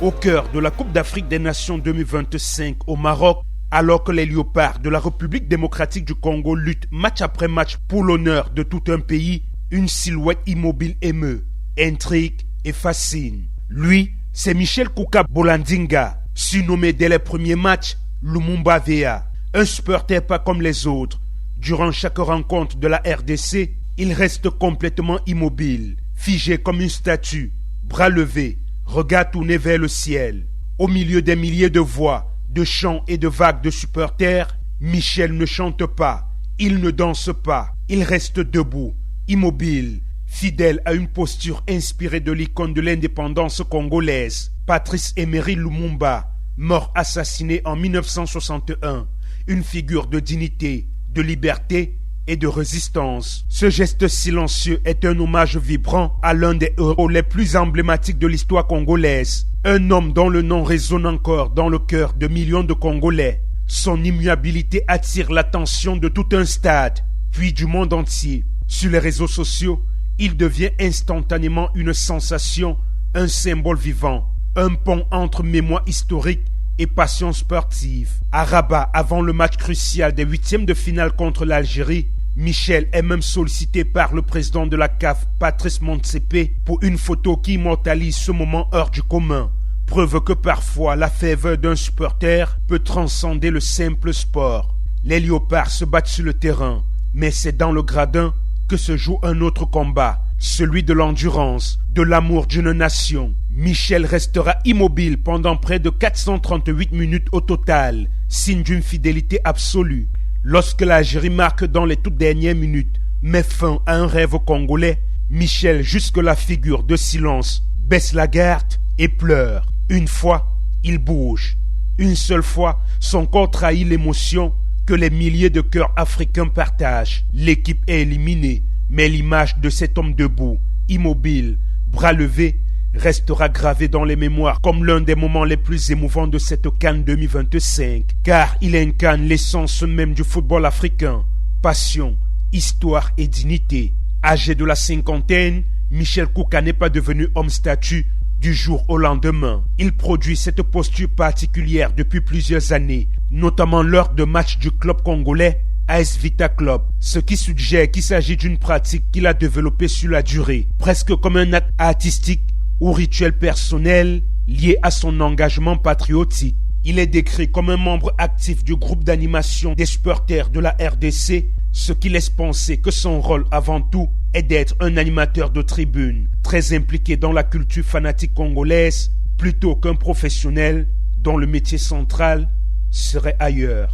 Au cœur de la Coupe d'Afrique des Nations 2025 au Maroc, alors que les Léopards de la République démocratique du Congo luttent match après match pour l'honneur de tout un pays, une silhouette immobile émeut, intrigue et fascine. Lui, c'est Michel Kouka Bolandinga, surnommé dès les premiers matchs Lumumba Vea, un supporter pas comme les autres. Durant chaque rencontre de la RDC, il reste complètement immobile, figé comme une statue, bras levés, regard tourné vers le ciel. Au milieu des milliers de voix, de chants et de vagues de supporters, Michel ne chante pas, il ne danse pas, il reste debout, immobile, fidèle à une posture inspirée de l'icône de l'indépendance congolaise, Patrice Emery Lumumba, mort assassiné en 1961, une figure de dignité, de liberté et de résistance. Ce geste silencieux est un hommage vibrant à l'un des héros les plus emblématiques de l'histoire congolaise, un homme dont le nom résonne encore dans le cœur de millions de Congolais. Son immuabilité attire l'attention de tout un stade, puis du monde entier. Sur les réseaux sociaux, il devient instantanément une sensation, un symbole vivant, un pont entre mémoire historique et passion sportive. À Rabat, avant le match crucial des huitièmes de finale contre l'Algérie, Michel est même sollicité par le président de la CAF, Patrice Motsepe, pour une photo qui immortalise ce moment hors du commun. Preuve que parfois la ferveur d'un supporter peut transcender le simple sport. Les Léopards se battent sur le terrain, mais c'est dans le gradin que se joue un autre combat, celui de l'endurance, de l'amour d'une nation. Michel restera immobile pendant près de 438 minutes au total, signe d'une fidélité absolue. Lorsque l'Algérie marque dans les toutes dernières minutes, met fin à un rêve congolais, Michel, jusque-là figure de silence, baisse la garde et pleure. Une fois, il bouge. Une seule fois, son corps trahit l'émotion que les milliers de cœurs africains partagent. L'équipe est éliminée, mais l'image de cet homme debout, immobile, bras levés, restera gravée dans les mémoires comme l'un des moments les plus émouvants de cette CAN 2025, car il incarne l'essence même du football africain, passion, histoire et dignité. Âgé de la cinquantaine, Michel Kouka n'est pas devenu homme-statue du jour au lendemain. Il produit cette posture particulière depuis plusieurs années, notamment lors de matchs du club congolais AS Vita Club, ce qui suggère qu'il s'agit d'une pratique qu'il a développée sur la durée, presque comme un acte artistique ou rituel personnel lié à son engagement patriotique. Il est décrit comme un membre actif du groupe d'animation des supporters de la RDC, ce qui laisse penser que son rôle avant tout est d'être un animateur de tribune, très impliqué dans la culture fanatique congolaise, plutôt qu'un professionnel dont le métier central serait ailleurs.